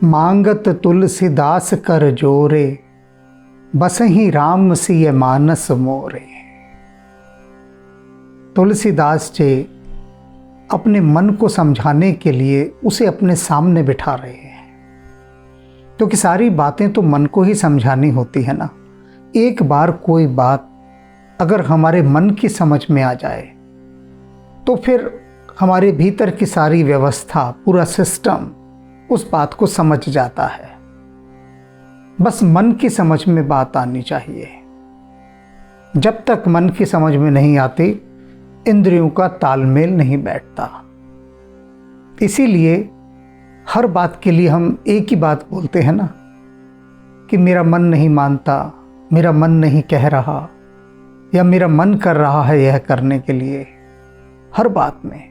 मांगत तुलसीदास कर जोरे, बसहि राम सिय मानस मोरे। तुलसीदास जी अपने मन को समझाने के लिए उसे अपने सामने बिठा रहे हैं, क्योंकि सारी बातें तो मन को ही समझानी होती है ना। एक बार कोई बात अगर हमारे मन की समझ में आ जाए तो फिर हमारे भीतर की सारी व्यवस्था, पूरा सिस्टम उस बात को समझ जाता है। बस मन की समझ में बात आनी चाहिए। जब तक मन की समझ में नहीं आती, इंद्रियों का तालमेल नहीं बैठता। इसीलिए हर बात के लिए हम एक ही बात बोलते हैं ना कि मेरा मन नहीं मानता, मेरा मन नहीं कह रहा, या मेरा मन कर रहा है यह करने के लिए। हर बात में,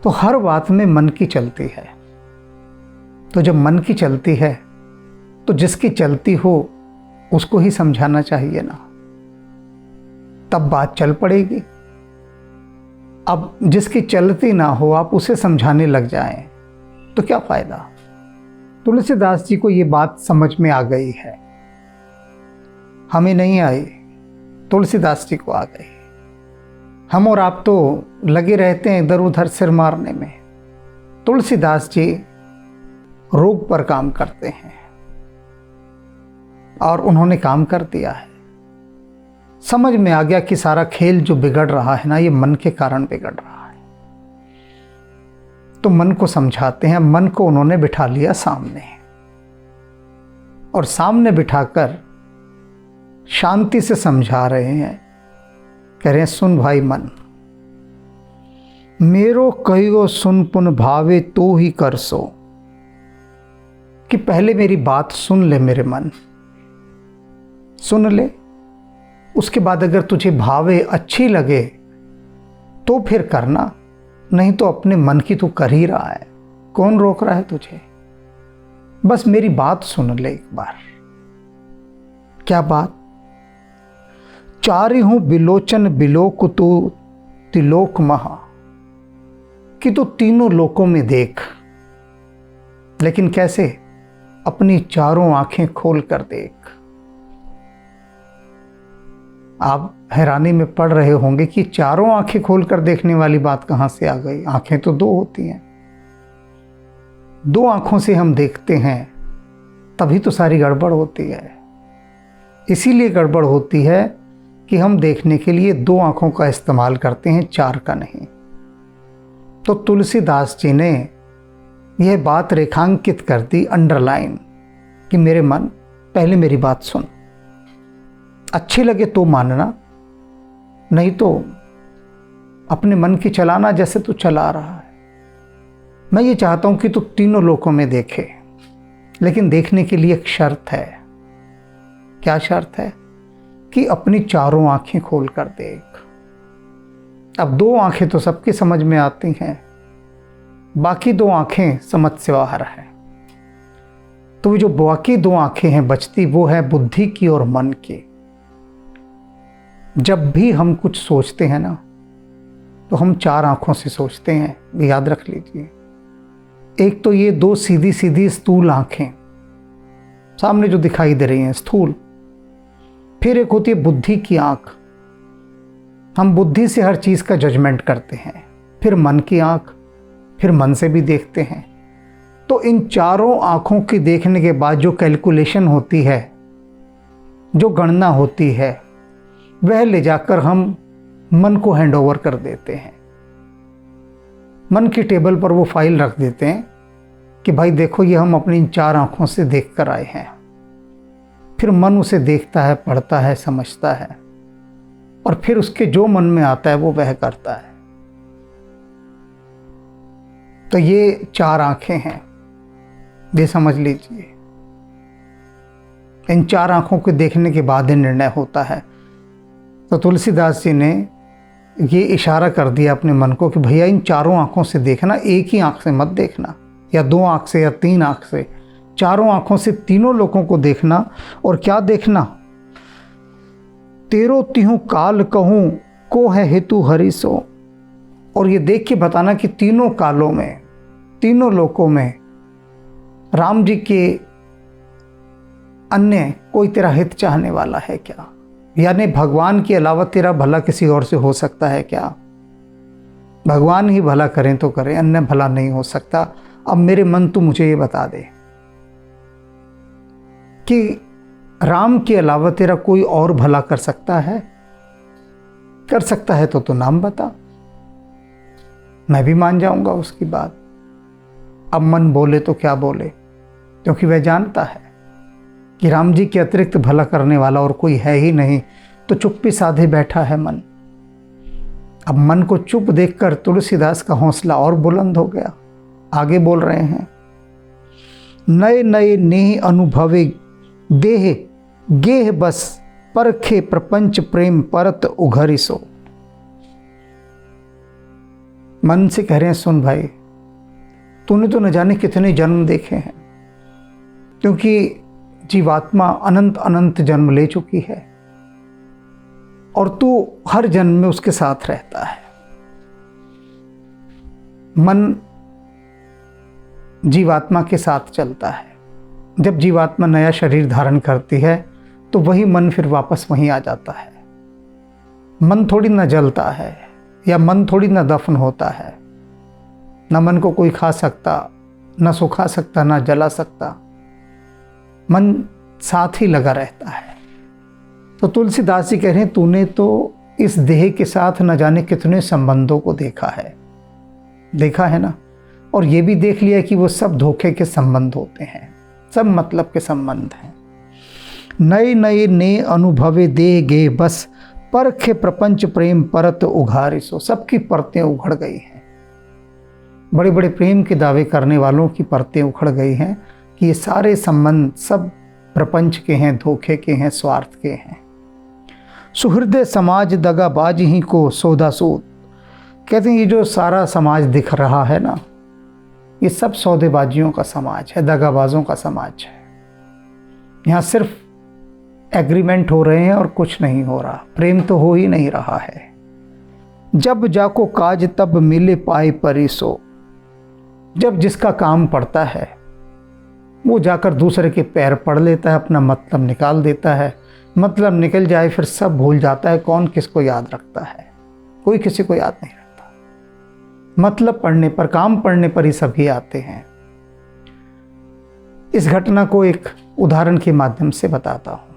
तो हर बात में मन की चलती है। तो जब मन की चलती है तो जिसकी चलती हो उसको ही समझाना चाहिए ना, तब बात चल पड़ेगी। अब जिसकी चलती ना हो आप उसे समझाने लग जाएं तो क्या फायदा। तुलसीदास जी को ये बात समझ में आ गई है, हमें नहीं आई, तुलसीदास जी को आ गई। हम और आप तो लगे रहते हैं इधर उधर सिर मारने में। तुलसीदास जी रोग पर काम करते हैं और उन्होंने काम कर दिया है। समझ में आ गया कि सारा खेल जो बिगड़ रहा है ना, ये मन के कारण बिगड़ रहा है। तो मन को समझाते हैं। मन को उन्होंने बिठा लिया सामने, और सामने बिठाकर शांति से समझा रहे हैं। कह रहे हैं, सुन भाई मन, मेरो कहियो सुन पुन भावे तो ही कर सो। कि पहले मेरी बात सुन ले मेरे मन, सुन ले, उसके बाद अगर तुझे भावे, अच्छी लगे तो फिर करना, नहीं तो अपने मन की तू कर ही रहा है, कौन रोक रहा है तुझे। बस मेरी बात सुन ले एक बार। क्या बात? चारि हूं बिलोचन बिलोक तू तिलोक महा। कि तू तीनों लोकों में देख, लेकिन कैसे? अपनी चारों आंखें खोल कर देख। आप हैरानी में पड़ रहे होंगे कि चारों आंखें खोलकर देखने वाली बात कहां से आ गई। आंखें तो दो होती हैं, दो आंखों से हम देखते हैं, तभी तो सारी गड़बड़ होती है। इसीलिए गड़बड़ होती है कि हम देखने के लिए दो आंखों का इस्तेमाल करते हैं, चार का नहीं। तो तुलसीदास जी ने यह बात रेखांकित कर दी, अंडरलाइन, कि मेरे मन, पहले मेरी बात सुन, अच्छी लगे तो मानना, नहीं तो अपने मन की चलाना जैसे तू चला रहा है। मैं ये चाहता हूं कि तू तीनों लोकों में देखे, लेकिन देखने के लिए एक शर्त है। क्या शर्त है? कि अपनी चारों आंखें खोल कर देख। अब दो आंखें तो सबकी समझ में आती हैं, बाकी दो आंखें समझ से बाहर है। तो जो बाकी दो आंखें हैं बचती, वो है बुद्धि की और मन की। जब भी हम कुछ सोचते हैं ना, तो हम चार आंखों से सोचते हैं, याद रख लीजिए। एक तो ये दो सीधी सीधी स्थूल आंखें सामने जो दिखाई दे रही हैं, स्थूल। फिर एक होती है बुद्धि की आंख, हम बुद्धि से हर चीज का जजमेंट करते हैं। फिर मन की आंख, फिर मन से भी देखते हैं। तो इन चारों आंखों की देखने के बाद जो कैलकुलेशन होती है, जो गणना होती है, वह ले जाकर हम मन को हैंडओवर कर देते हैं। मन की टेबल पर वो फाइल रख देते हैं कि भाई देखो, ये हम अपनी इन चार आंखों से देख कर आए हैं। फिर मन उसे देखता है, पढ़ता है, समझता है, और फिर उसके जो मन में आता है वो वह करता है। तो ये चार आंखें हैं, ये समझ लीजिए। इन चार आंखों को देखने के बाद ही निर्णय होता है। तो तुलसीदास जी ने ये इशारा कर दिया अपने मन को कि भैया इन चारों आंखों से देखना, एक ही आंख से मत देखना, या दो आंख से या तीन आंख से, चारों आंखों से तीनों लोगों को देखना। और क्या देखना? तेरो तिहु काल कहूं को है हेतु हरिसो। और ये देख के बताना कि तीनों कालों में, तीनों लोकों में राम जी के अन्य कोई तेरा हित चाहने वाला है क्या? यानी भगवान के अलावा तेरा भला किसी और से हो सकता है क्या? भगवान ही भला करें तो करें, अन्य भला नहीं हो सकता। अब मेरे मन तू मुझे ये बता दे कि राम के अलावा तेरा कोई और भला कर सकता है? कर सकता है तो नाम बता, मैं भी मान जाऊंगा उसकी बात। अब मन बोले तो क्या बोले, क्योंकि वह जानता है कि राम जी के अतिरिक्त भला करने वाला और कोई है ही नहीं, तो चुप्पी साधे बैठा है मन। अब मन को चुप देखकर तुलसीदास का हौसला और बुलंद हो गया। आगे बोल रहे हैं, नए नए नेह अनुभवे देह गेह बस परखे प्रपंच प्रेम परत उघरी सो। मन से कह रहे हैं, सुन भाई, तूने तो न जाने कितने जन्म देखे हैं, क्योंकि जीवात्मा अनंत अनंत जन्म ले चुकी है और तू हर जन्म में उसके साथ रहता है। मन जीवात्मा के साथ चलता है। जब जीवात्मा नया शरीर धारण करती है तो वही मन फिर वापस वहीं आ जाता है। मन थोड़ी ना जलता है या मन थोड़ी ना दफन होता है। ना मन को कोई खा सकता, ना सुखा सकता, ना जला सकता। मन साथ ही लगा रहता है। तो तुलसीदास जी कह रहे हैं, तूने तो इस देह के साथ न जाने कितने संबंधों को देखा है ना, और ये भी देख लिया कि वो सब धोखे के संबंध होते हैं, सब मतलब के संबंध हैं। नए नए ने अनुभवे दे गे बस परखे प्रपंच प्रेम परत उघारी सो। सबकी परतें उघड़ गई हैं। बड़े बड़े प्रेम के दावे करने वालों की परतें उखड़ गई हैं कि ये सारे संबंध सब प्रपंच के हैं, धोखे के हैं, स्वार्थ के हैं। सुहृदय समाज दगाबाज ही को सौदा सूद। कहते हैं ये जो सारा समाज दिख रहा है ना, ये सब सौदेबाजियों का समाज है, दगाबाजों का समाज है। यहाँ सिर्फ एग्रीमेंट हो रहे हैं और कुछ नहीं हो रहा, प्रेम तो हो ही नहीं रहा है। जब जाको काज तब मिले पाए परिसो। जब जिसका काम पड़ता है वो जाकर दूसरे के पैर पड़ लेता है, अपना मतलब निकाल देता है। मतलब निकल जाए फिर सब भूल जाता है, कौन किसको याद रखता है? कोई किसी को याद नहीं रखता। मतलब पढ़ने पर, काम पढ़ने पर ही सभी आते हैं। इस घटना को एक उदाहरण के माध्यम से बताता हूँ।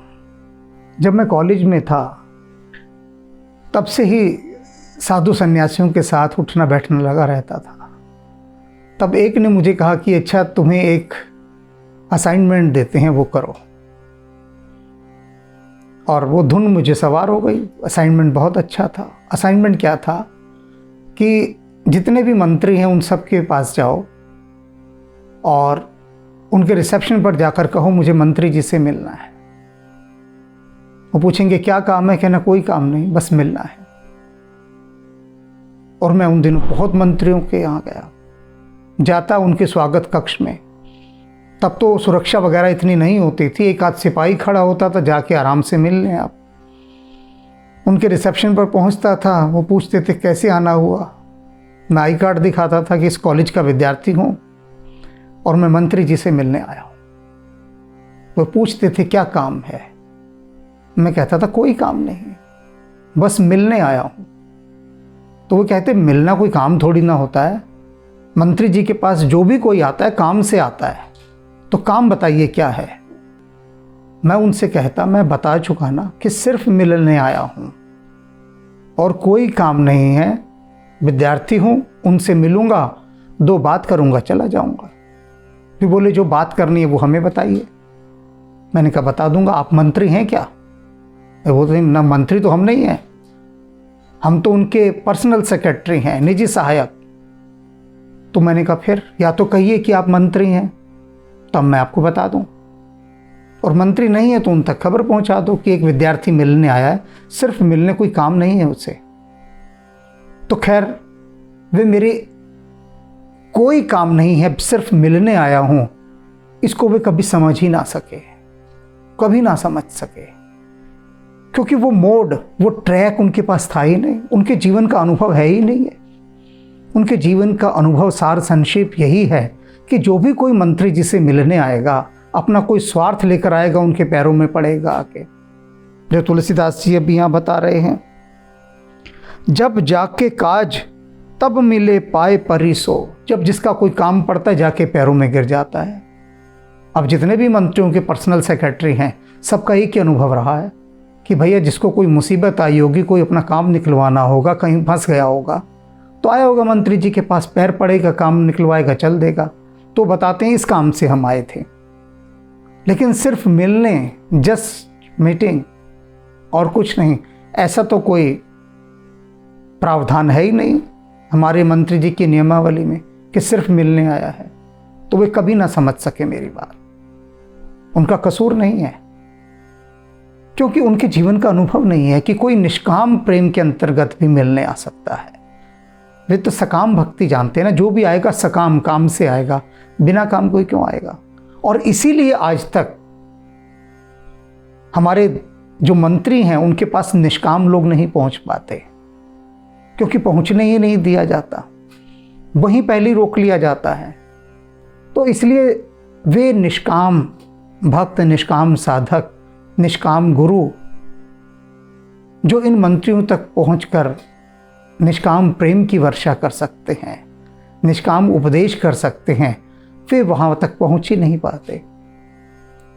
जब मैं कॉलेज में था तब से ही साधु सन्यासियों के साथ उठना बैठना लगा रहता था। तब एक ने मुझे कहा कि अच्छा, तुम्हें एक असाइनमेंट देते हैं, वो करो। और वो धुन मुझे सवार हो गई। असाइनमेंट बहुत अच्छा था। असाइनमेंट क्या था कि जितने भी मंत्री हैं उन सब के पास जाओ और उनके रिसेप्शन पर जाकर कहो मुझे मंत्री जी से मिलना है। वो पूछेंगे क्या काम है? कहना कोई काम नहीं, बस मिलना है। और मैं उन दिनों बहुत मंत्रियों के यहाँ गया, जाता उनके स्वागत कक्ष में। तब तो सुरक्षा वगैरह इतनी नहीं होती थी, एक आध सिपाही खड़ा होता था, जाके आराम से मिल लें आप। उनके रिसेप्शन पर पहुंचता था, वो पूछते थे कैसे आना हुआ। मैं आई कार्ड दिखाता था कि इस कॉलेज का विद्यार्थी हूं और मैं मंत्री जी से मिलने आया हूं। वो पूछते थे क्या काम है? मैं कहता था कोई काम नहीं, बस मिलने आया हूं। तो वो कहते मिलना कोई काम थोड़ी ना होता है। मंत्री जी के पास जो भी कोई आता है काम से आता है, तो काम बताइए क्या है? मैं उनसे कहता मैं बता चुका ना कि सिर्फ मिलने आया हूं और कोई काम नहीं है। विद्यार्थी हूं, उनसे मिलूंगा, 2 बात करूंगा, चला जाऊंगा। फिर बोले जो बात करनी है वो हमें बताइए। मैंने कहा बता दूंगा। आप मंत्री हैं क्या? वो तो ना, मंत्री तो हम नहीं हैं, हम तो उनके पर्सनल सेक्रेटरी हैं, निजी सहायक। तो मैंने कहा फिर या तो कहिए कि आप मंत्री हैं, तब मैं आपको बता दूं, और मंत्री नहीं है तो उन तक खबर पहुंचा दो कि एक विद्यार्थी मिलने आया है, सिर्फ मिलने, कोई काम नहीं है उसे। तो खैर वे मेरे कोई काम नहीं है, सिर्फ मिलने आया हूं, इसको वे कभी समझ ही ना सके, कभी ना समझ सके, क्योंकि वो मोड, वो ट्रैक उनके पास था ही नहीं। उनके जीवन का अनुभव है ही नहीं है। उनके जीवन का अनुभव सार संक्षेप यही है कि जो भी कोई मंत्री जिसे मिलने आएगा अपना कोई स्वार्थ लेकर आएगा, उनके पैरों में पड़ेगा आके। जो तुलसीदास जी अभी यहाँ बता रहे हैं, जब जाके काज तब मिले पाए परिसो। जब जिसका कोई काम पड़ता है जाके पैरों में गिर जाता है। अब जितने भी मंत्रियों के पर्सनल सेक्रेटरी हैं, सबका एक ही अनुभव रहा है कि भैया जिसको कोई मुसीबत आई होगी, कोई अपना काम निकलवाना होगा, कहीं फंस गया होगा, तो आया होगा मंत्री जी के पास, पैर पड़ेगा, काम निकलवाएगा, चल देगा। तो बताते हैं इस काम से हम आए थे। लेकिन सिर्फ मिलने, जस्ट मीटिंग और कुछ नहीं, ऐसा तो कोई प्रावधान है ही नहीं हमारे मंत्री जी की नियमावली में कि सिर्फ मिलने आया है। तो वे कभी ना समझ सके मेरी बात। उनका कसूर नहीं है, क्योंकि उनके जीवन का अनुभव नहीं है कि कोई निष्काम प्रेम के अंतर्गत भी मिलने आ सकता है। वे तो सकाम भक्ति जानते हैं ना, जो भी आएगा सकाम काम से आएगा, बिना काम कोई क्यों आएगा। और इसीलिए आज तक हमारे जो मंत्री हैं उनके पास निष्काम लोग नहीं पहुंच पाते, क्योंकि पहुंचने ही नहीं दिया जाता, वहीं पहले रोक लिया जाता है। तो इसलिए वे निष्काम भक्त, निष्काम साधक, निष्काम गुरु जो इन मंत्रियों तक पहुंचकर निष्काम प्रेम की वर्षा कर सकते हैं, निष्काम उपदेश कर सकते हैं, वे वहां तक पहुंच ही नहीं पाते।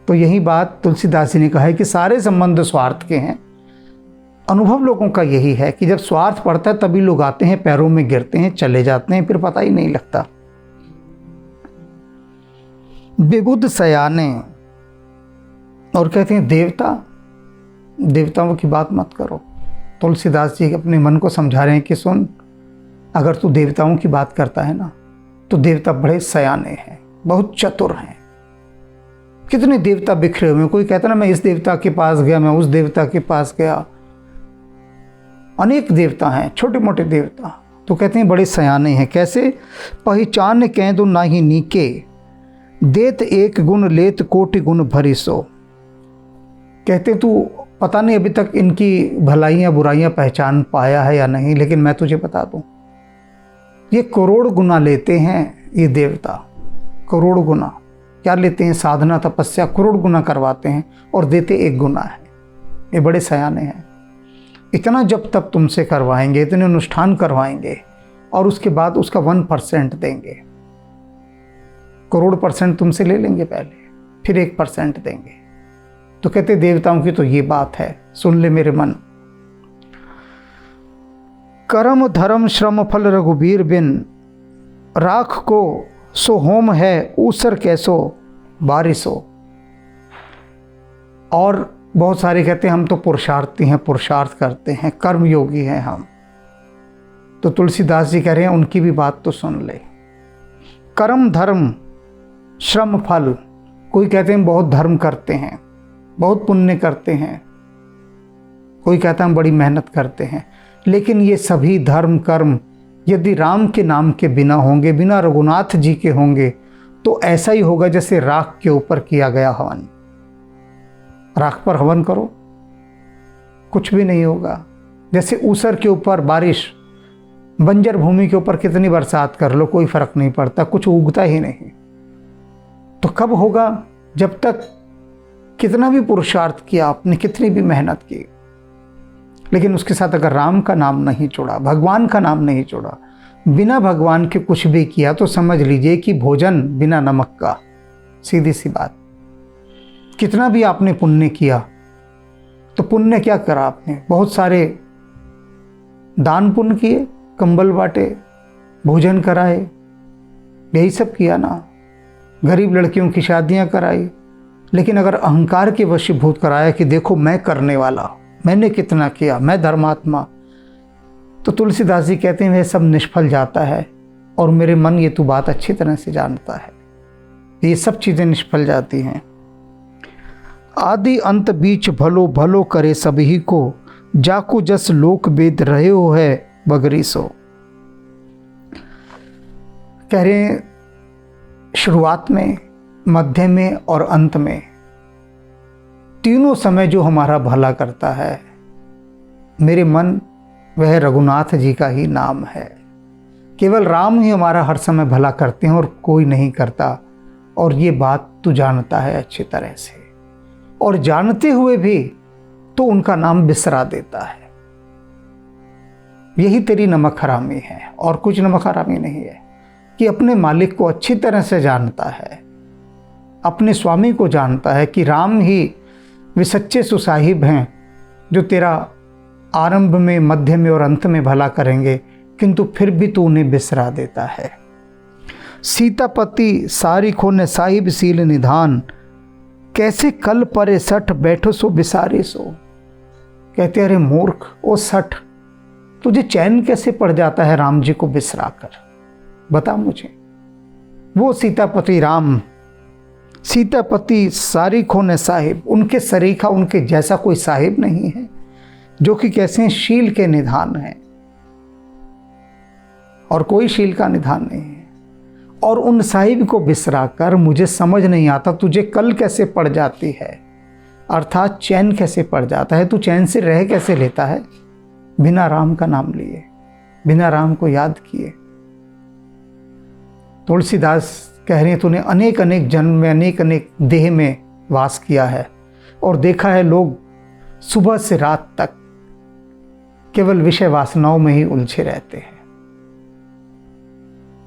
तो यही बात तुलसीदास जी ने कहा है कि सारे संबंध स्वार्थ के हैं। अनुभव लोगों का यही है कि जब स्वार्थ पड़ता है तभी लोग आते हैं, पैरों में गिरते हैं, चले जाते हैं, फिर पता ही नहीं लगता। विबुध सयाने, और कहते हैं देवताओं की बात मत करो। तुलसीदास जी अपने मन को समझा रहे हैं कि सुन, अगर तू देवताओं की बात करता है ना, तो देवता बड़े सयाने हैं, बहुत चतुर हैं। कितने देवता बिखरे हुए हैं। कोई कहता ना मैं इस देवता के पास गया, मैं उस देवता के पास गया। अनेक देवता हैं, छोटे मोटे देवता। तो कहते हैं बड़े सयाने हैं। कैसे? पहचान कह दो नाही नीके, देत एक गुण लेत कोटि गुण भरी सो। कहते तू पता नहीं अभी तक इनकी भलाइयाँ बुराइयाँ पहचान पाया है या नहीं, लेकिन मैं तुझे बता दूं, ये करोड़ गुना लेते हैं ये देवता। करोड़ गुना क्या लेते हैं? साधना तपस्या करोड़ गुना करवाते हैं और देते एक गुना है। ये बड़े सयाने हैं। इतना जब तब तुमसे करवाएंगे, इतने अनुष्ठान करवाएंगे और उसके बाद उसका 1% देंगे। करोड़ % तुमसे ले लेंगे पहले, फिर 1% देंगे। तो कहते देवताओं की तो ये बात है, सुन ले मेरे मन। कर्म धर्म श्रम फल रघुबीर बिन, राख को सो होम है ऊसर कैसो बारिशो। और बहुत सारे कहते हैं हम तो पुरुषार्थी हैं, पुरुषार्थ करते हैं, कर्म योगी हैं हम। तो तुलसीदास जी कह रहे हैं उनकी भी बात तो सुन ले। कर्म धर्म श्रम फल, कोई कहते हैं बहुत धर्म करते हैं, बहुत पुण्य करते हैं, कोई कहता है हम बड़ी मेहनत करते हैं। लेकिन ये सभी धर्म कर्म यदि राम के नाम के बिना होंगे, बिना रघुनाथ जी के होंगे, तो ऐसा ही होगा जैसे राख के ऊपर किया गया हवन। राख पर हवन करो, कुछ भी नहीं होगा। जैसे ऊसर के ऊपर बारिश, बंजर भूमि के ऊपर कितनी बरसात कर लो, कोई फर्क नहीं पड़ता, कुछ उगता ही नहीं। तो कब होगा? जब तक कितना भी पुरुषार्थ किया आपने, कितनी भी मेहनत की, लेकिन उसके साथ अगर राम का नाम नहीं जोड़ा, भगवान का नाम नहीं जोड़ा, बिना भगवान के कुछ भी किया, तो समझ लीजिए कि भोजन बिना नमक का। सीधी सी बात। कितना भी आपने पुण्य किया, तो पुण्य क्या करा आपने? बहुत सारे दान पुण्य किए, कंबल बांटे, भोजन कराए, यही सब किया ना। गरीब लड़कियों की शादियां कराई। लेकिन अगर अहंकार के वशीभूत कराया कि देखो मैं करने वाला, मैंने कितना किया, मैं धर्मात्मा, तो तुलसीदास जी कहते हैं वह सब निष्फल जाता है। और मेरे मन ये तो बात अच्छी तरह से जानता है, ये सब चीज़ें निष्फल जाती हैं। आदि अंत बीच भलो भलो करे सभी को, जाको जस लोक वेद रहे हो है बगरी सो। कह रहे हैं शुरुआत में, मध्य में और अंत में तीनों समय जो हमारा भला करता है, मेरे मन वह रघुनाथ जी का ही नाम है। केवल राम ही हमारा हर समय भला करते हैं और कोई नहीं करता, और ये बात तू जानता है अच्छी तरह से, और जानते हुए भी तो उनका नाम बिसरा देता है। यही तेरी नमक हरामी है, और कुछ नमक हरामी नहीं है, कि अपने मालिक को अच्छी तरह से जानता है, अपने स्वामी को जानता है कि राम ही वे सच्चे सुसाहिब हैं जो तेरा आरंभ में, मध्य में और अंत में भला करेंगे, किंतु फिर भी तू उन्हें बिसरा देता है। सीतापति सारी खोने साहिब सील निधान, कैसे कल परे सठ बैठो सो बिसारे सो। कहते अरे मूर्ख, ओ सठ, तुझे चैन कैसे पड़ जाता है राम जी को बिसरा कर, बता मुझे। वो सीतापति राम, सीतापति सारी खोने साहिब, उनके सरीखा, उनके जैसा कोई साहिब नहीं है, जो कि कैसे शील के निधान है, और कोई शील का निधान नहीं है। और उन साहिब को बिसरा कर मुझे समझ नहीं आता तुझे कल कैसे पड़ जाती है, अर्थात चैन कैसे पड़ जाता है, तू चैन से रह कैसे लेता है बिना राम का नाम लिए, बिना राम को याद किए। तुलसीदास कह रहे हैं तूने अनेक अनेक जन्म में, अनेक अनेक देह में वास किया है, और देखा है लोग सुबह से रात तक केवल विषय वासनाओं में ही उलझे रहते हैं।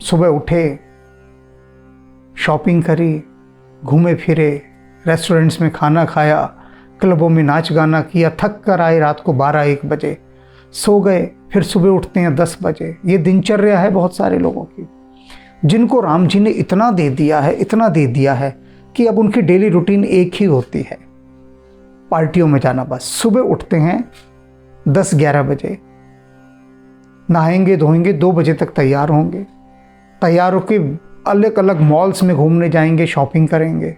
सुबह उठे, शॉपिंग करी, घूमे फिरे, रेस्टोरेंट्स में खाना खाया, क्लबों में नाच गाना किया, थक कर आए रात को 12-1 बजे, सो गए, फिर सुबह उठते हैं 10 बजे। ये दिनचर्या है बहुत सारे लोगों की, जिनको राम जी ने इतना दे दिया है, इतना दे दिया है कि अब उनकी डेली रूटीन एक ही होती है, पार्टियों में जाना। बस सुबह उठते हैं 10-11 बजे, नहाएंगे धोएंगे, 2 बजे तक तैयार होंगे, तैयार होकर अलग अलग मॉल्स में घूमने जाएंगे, शॉपिंग करेंगे,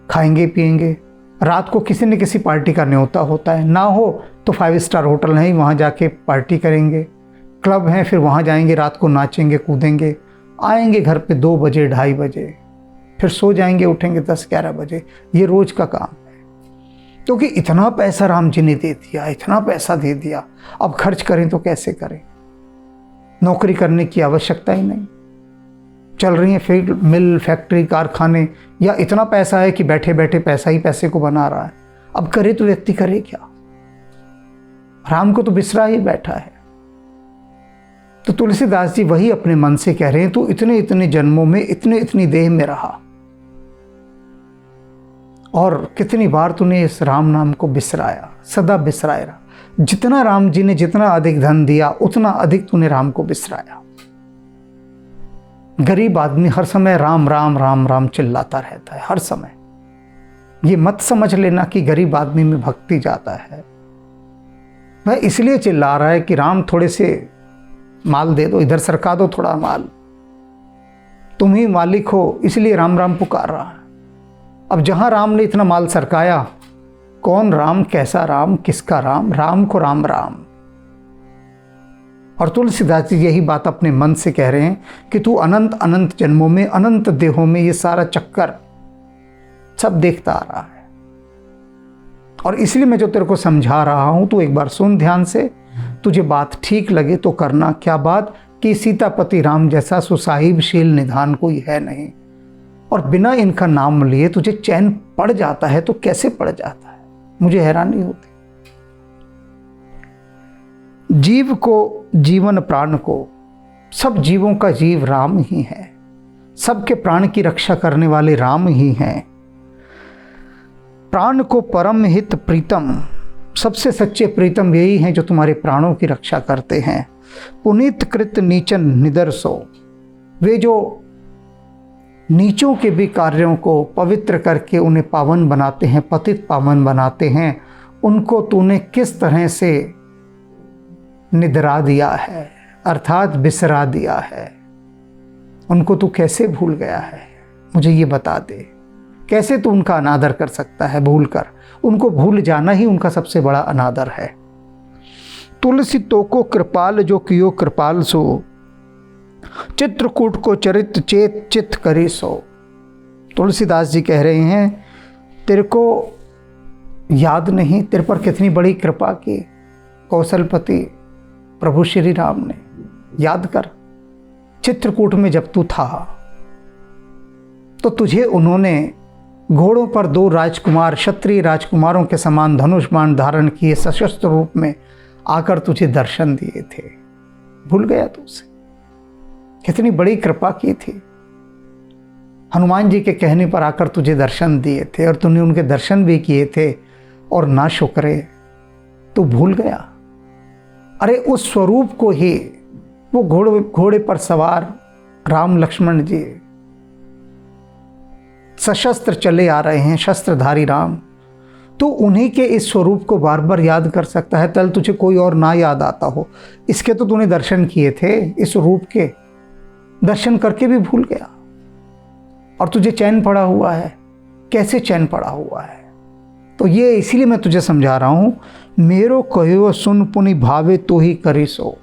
खाएंगे पिएंगे। रात को किसी न किसी पार्टी का न्योता होता है, ना हो तो 5 स्टार होटल है, वहाँ जाके पार्टी करेंगे। क्लब हैं, फिर वहाँ जाएंगे, रात को नाचेंगे कूदेंगे, आएंगे घर पे 2 बजे 2:30 बजे, फिर सो जाएंगे, उठेंगे 10-11 बजे। ये रोज का काम है, क्योंकि इतना पैसा राम जी ने दे दिया, इतना पैसा दे दिया, अब खर्च करें तो कैसे करें। नौकरी करने की आवश्यकता ही नहीं, चल रही है फील्ड, मिल, फैक्ट्री, कारखाने, या इतना पैसा है कि बैठे बैठे पैसा ही पैसे को बना रहा है। अब करे तो व्यक्ति करे क्या, राम को तो बिसरा ही बैठा है। तो तुलसीदास जी वही अपने मन से कह रहे हैं, तू इतने इतने जन्मों में, इतने इतनी देह में रहा, और कितनी बार तूने इस राम नाम को बिसराया, सदा बिसराए रहा। जितना राम जी ने जितना अधिक धन दिया, उतना अधिक तूने राम को बिसराया। गरीब आदमी हर समय राम राम राम राम चिल्लाता रहता है, हर समय। ये मत समझ लेना कि गरीब आदमी में भक्ति जाता है। वह इसलिए चिल्ला रहा है कि राम थोड़े से माल दे दो, इधर सरका दो थोड़ा माल, तुम ही मालिक हो, इसलिए राम राम पुकार रहा है। अब जहां राम ने इतना माल सरकाया, कौन राम, कैसा राम, किसका राम, राम को राम राम। और तुलसीदास जी यही बात अपने मन से कह रहे हैं कि तू अनंत अनंत जन्मों में, अनंत देहों में ये सारा चक्कर सब देखता आ रहा है, और इसलिए मैं जो तेरे को समझा रहा हूं, तू एक बार सुन ध्यान से, तुझे बात ठीक लगे तो करना। क्या बात? कि सीतापति राम जैसा सुसाहिबशील निधान कोई है नहीं, और बिना इनका नाम लिए तुझे चैन पड़ जाता है तो कैसे पड़ जाता है, मुझे हैरानी होती। जीव को, जीवन प्राण को, सब जीवों का जीव राम ही है, सबके प्राण की रक्षा करने वाले राम ही हैं। प्राण को परम हित प्रीतम, सबसे सच्चे प्रीतम यही हैं जो तुम्हारे प्राणों की रक्षा करते हैं। पुनीत कृत नीचन निदर्शो, वे जो नीचों के भी कार्यों को पवित्र करके उन्हें पावन बनाते हैं, पतित पावन बनाते हैं, उनको तूने किस तरह से निद्रा दिया है, अर्थात बिसरा दिया है। उनको तू कैसे भूल गया है, मुझे ये बता दे। कैसे तू उनका अनादर कर सकता है भूल कर? उनको भूल जाना ही उनका सबसे बड़ा अनादर है। तुलसी तो को कृपाल जो कियो कृपाल सो, चित्रकूट को चरित चेत चित करे सो। तुलसीदास जी कह रहे हैं, तेरे को याद नहीं तेरे पर कितनी बड़ी कृपा की कौशलपति प्रभु श्री राम ने, याद कर। चित्रकूट में जब तू था तो तुझे उन्होंने घोड़ों पर 2 राजकुमार क्षत्रिय राजकुमारों के समान धनुष बाण धारण किए सशस्त्र रूप में आकर तुझे दर्शन दिए थे। भूल गया तू उसे? कितनी बड़ी कृपा की थी। हनुमान जी के कहने पर आकर तुझे दर्शन दिए थे और तूने उनके दर्शन भी किए थे और ना शुक्रे तू भूल गया। अरे उस स्वरूप को ही वो घोड़े पर सवार राम लक्ष्मण जी सशस्त्र चले आ रहे हैं, शस्त्रधारी राम, तो उन्हीं के इस स्वरूप को बार बार याद कर सकता है। तल तुझे कोई और ना याद आता हो, इसके तो तूने दर्शन किए थे, इस रूप के दर्शन करके भी भूल गया। और तुझे चैन पड़ा हुआ है, कैसे चैन पड़ा हुआ है? तो ये इसीलिए मैं तुझे समझा रहा हूं, मेरो कहो सुन पुनि भावे तो ही करी सो।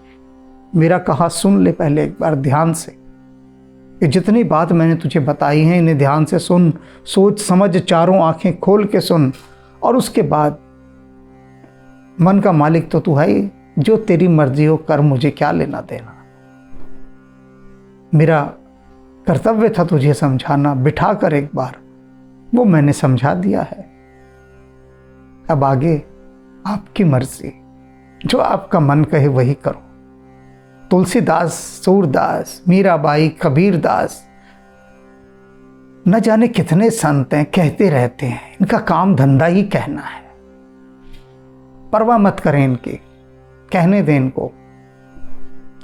मेरा कहा सुन ले पहले एक बार ध्यान से। ये जितनी बात मैंने तुझे बताई है इन्हें ध्यान से सुन, सोच समझ, चारों आंखें खोल के सुन। और उसके बाद मन का मालिक तो तू है ही, जो तेरी मर्जी हो कर, मुझे क्या लेना देना। मेरा कर्तव्य था तुझे समझाना, बिठा कर एक बार, वो मैंने समझा दिया है। अब आगे आपकी मर्जी, जो आपका मन कहे वही करो। तुलसीदास, सूरदास, मीराबाई, कबीरदास, न जाने कितने संत हैं, कहते रहते हैं। इनका काम धंधा ही कहना है। परवाह मत करें इनकी, कहने दें इनको।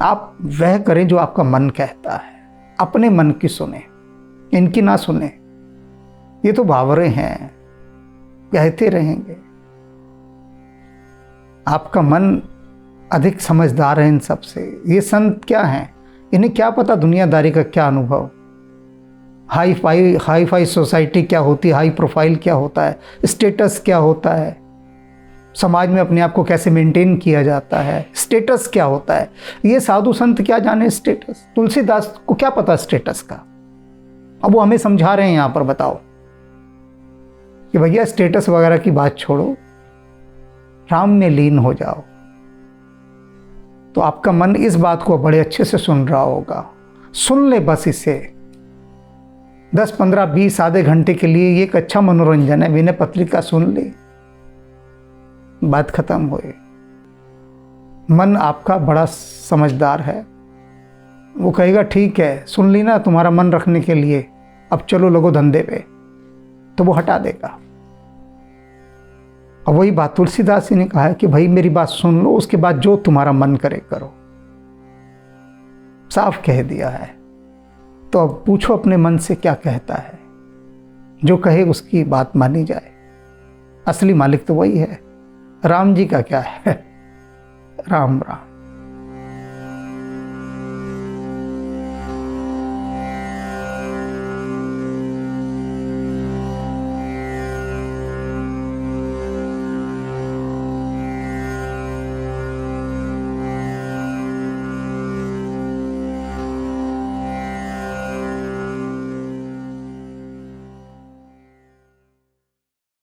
आप वह करें जो आपका मन कहता है, अपने मन की सुने, इनकी ना सुने। ये तो बावरे हैं, कहते रहेंगे। आपका मन अधिक समझदार है इन सब से। ये संत क्या हैं? इन्हें क्या पता दुनियादारी का क्या अनुभव, हाई फाई सोसाइटी क्या होती है, हाई प्रोफाइल क्या होता है, स्टेटस क्या होता है, समाज में अपने आप को कैसे मेंटेन किया जाता है, स्टेटस क्या होता है। ये साधु संत क्या जाने स्टेटस। तुलसीदास को क्या पता स्टेटस का। अब वो हमें समझा रहे हैं यहाँ पर, बताओ कि भैया स्टेटस वगैरह की बात छोड़ो, राम में लीन हो जाओ। तो आपका मन इस बात को बड़े अच्छे से सुन रहा होगा। सुन ले बस इसे, 10, 15, 20 आधे घंटे के लिए ये एक अच्छा मनोरंजन है। विनय पत्रिका सुन ले, बात खत्म हुई। मन आपका बड़ा समझदार है, वो कहेगा ठीक है, सुन ली ना तुम्हारा मन रखने के लिए, अब चलो लगो धंधे पे, तो वो हटा देगा। अब वही बात तुलसीदास जी ने कहा है कि भाई मेरी बात सुन लो, उसके बाद जो तुम्हारा मन करे करो। साफ कह दिया है। तो अब पूछो अपने मन से क्या कहता है, जो कहे उसकी बात मानी जाए। असली मालिक तो वही है। राम जी का क्या है? राम राम।